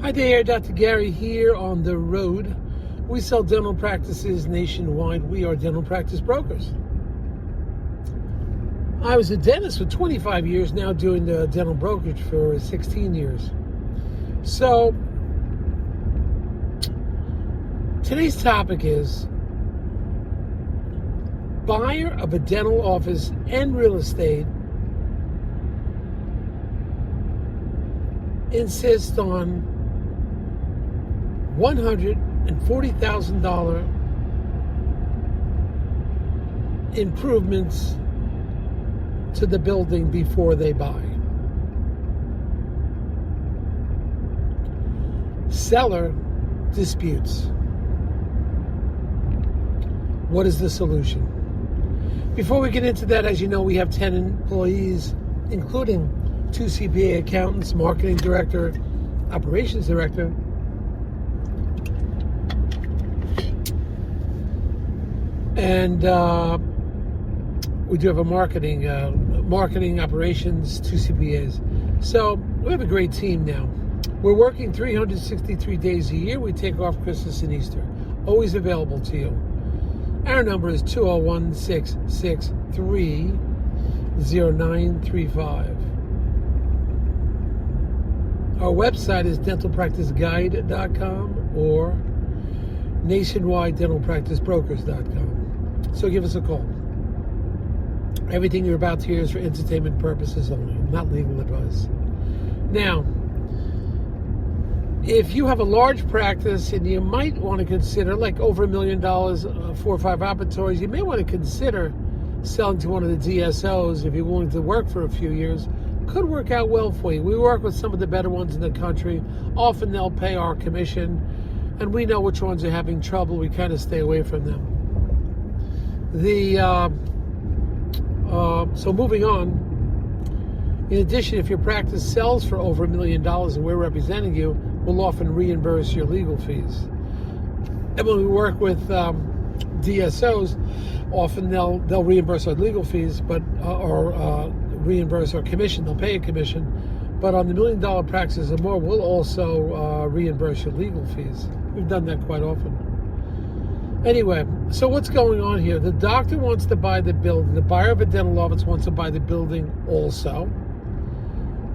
Hi there, Dr. Gary here on the road. We sell dental practices nationwide. We are dental practice brokers. I was a dentist for 25 years, now doing the dental brokerage for 16 years. So, today's topic is buyer of a dental office and real estate insists on $140,000 improvements to the building before they buy. Seller disputes. What is the solution? Before we get into that, as you know, we have 10 employees, including 2 CPA accountants, marketing director, operations director, and we do have a marketing operations, 2 CPAs. So we have a great team now. We're working 363 days a year. We take off Christmas and Easter. Always available to you. Our number is 201-663-0935. Our website is dentalpracticeguide.com or nationwidedentalpracticebrokers.com. So give us a call. Everything you're about to hear is for entertainment purposes only, not legal advice. Now, if you have a large practice and you might want to consider, like over $1 million, 4 or 5 operatories, you may want to consider selling to one of the DSOs if you're willing to work for a few years. Could work out well for you. We work with some of the better ones in the country. Often they'll pay our commission, and we know which ones are having trouble. We kind of stay away from them. So moving on, in addition, if your practice sells for over $1 million and we're representing you, we'll often reimburse your legal fees. And when we work with DSOs, often they'll reimburse our legal fees, but or reimburse our commission. They'll pay a commission, but on the $1 million practices or more, we'll also reimburse your legal fees. We've done that quite often. Anyway, so what's going on here? The doctor wants to buy the building. The buyer of a dental office wants to buy the building also.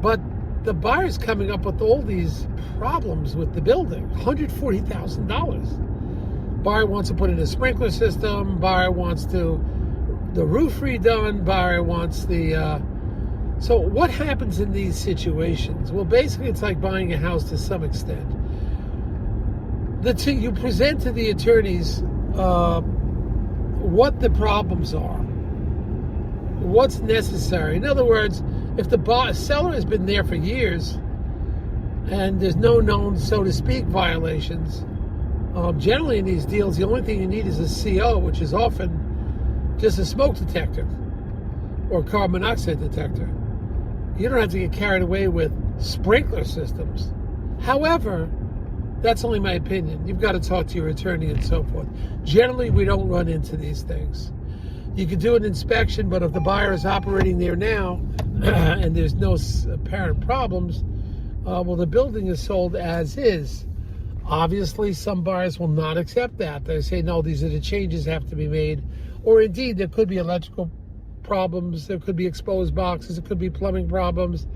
But the buyer's coming up with all these problems with the building. $140,000. Buyer wants to put in a sprinkler system. Buyer wants the roof redone. Buyer wants the... So what happens in these situations? Well, basically, it's like buying a house to some extent. You present to the attorneys what the problems are, what's necessary. In other words, if the seller has been there for years and there's no known, so to speak, violations, generally in these deals, the only thing you need is a CO, which is often just a smoke detector or carbon monoxide detector. You don't have to get carried away with sprinkler systems. However, that's only my opinion. You've got to talk to your attorney and so forth. Generally, we don't run into these things. You can do an inspection, but if the buyer is operating there now and there's no apparent problems, well, the building is sold as is. Obviously, some buyers will not accept that. They say, no, these are the changes that have to be made. Or indeed, there could be electrical problems. There could be exposed boxes. It could be plumbing problems.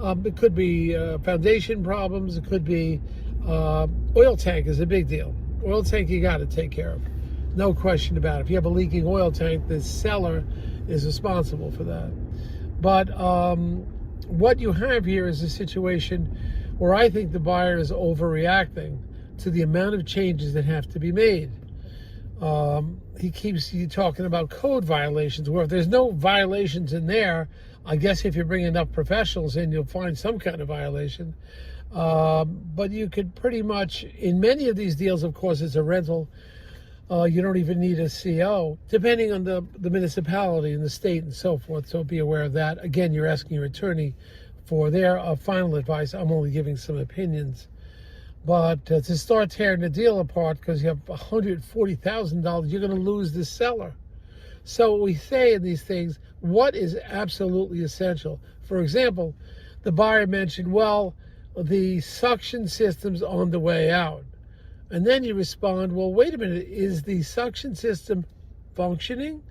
It could be foundation problems. It could be oil tank is a big deal. Oil tank you got to take care of. No question about it. If you have a leaking oil tank, the seller is responsible for that. But what you have here is a situation where I think the buyer is overreacting to the amount of changes that have to be made. He keeps talking about code violations, where if there's no violations in there, I guess if you bring enough professionals in, you'll find some kind of violation. But you could pretty much, in many of these deals, of course, it's a rental. You don't even need a CO, depending on the municipality and the state and so forth. So be aware of that. Again, you're asking your attorney for their final advice. I'm only giving some opinions. But to start tearing the deal apart because you have $140,000, you're going to lose the seller. So we say in these things, what is absolutely essential? For example, the buyer mentioned, well, the suction system's on the way out. And then you respond, well, wait a minute, is the suction system functioning?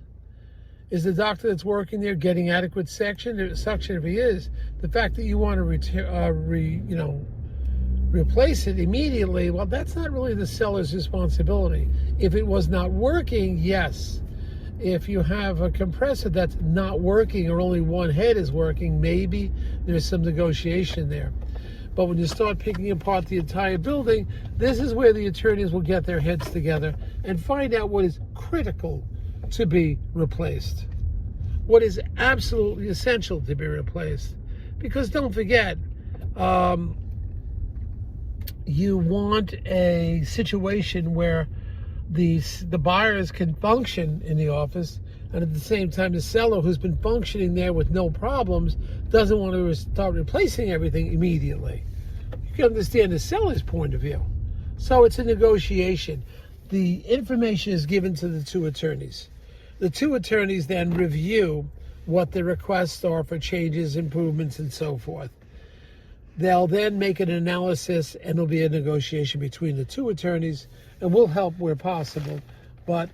Is the doctor that's working there getting adequate suction? If he is, the fact that you want to replace it immediately, well, that's not really the seller's responsibility. If it was not working, yes. If you have a compressor that's not working or only one head is working, maybe there's some negotiation there. But when you start picking apart the entire building, this is where the attorneys will get their heads together and find out what is critical to be replaced, what is absolutely essential to be replaced. Because don't forget, you want a situation where the buyers can function in the office, and at the same time the seller, who's been functioning there with no problems, doesn't want to start replacing everything immediately. You can understand the seller's point of view. So it's a negotiation. The information is given to the two attorneys. The two attorneys then review what the requests are for changes, improvements, and so forth. They'll then make an analysis, and there'll be a negotiation between the two attorneys, and we'll help where possible. But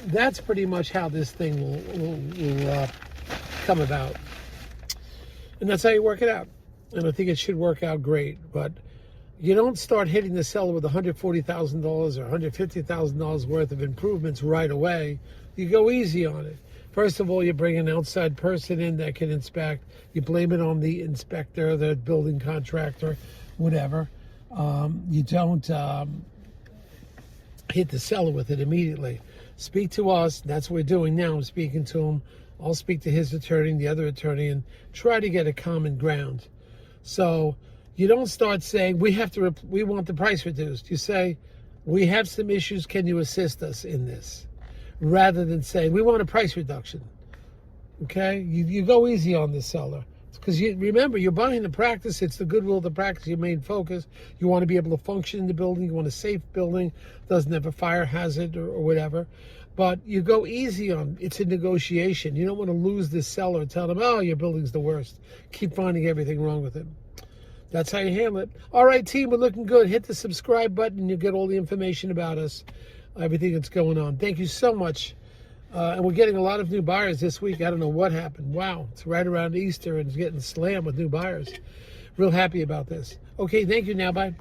that's pretty much how this thing will come about. And that's how you work it out. And I think it should work out great. But you don't start hitting the seller with $140,000 or $150,000 worth of improvements right away. You go easy on it. First of all, you bring an outside person in that can inspect. You blame it on the inspector, the building contractor, whatever. You don't hit the seller with it immediately. Speak to us. That's what we're doing now. I'm speaking to him. I'll speak to his attorney, the other attorney, and try to get a common ground. So you don't start saying, we want the price reduced. You say, we have some issues. Can you assist us in this? Rather than saying, we want a price reduction. Okay? You go easy on the seller. Because remember, you're buying the practice. It's the goodwill of the practice, your main focus. You want to be able to function in the building. You want a safe building, doesn't have a fire hazard or whatever. But you go easy on, it's a negotiation. You don't want to lose this seller and tell them, oh, your building's the worst. Keep finding everything wrong with it. That's how you handle it. All right, team, we're looking good. Hit the subscribe button and you'll get all the information about us, everything that's going on. Thank you so much. And we're getting a lot of new buyers this week. I don't know what happened. Wow, it's right around Easter and it's getting slammed with new buyers. Real happy about this. Okay, thank you now. Bye.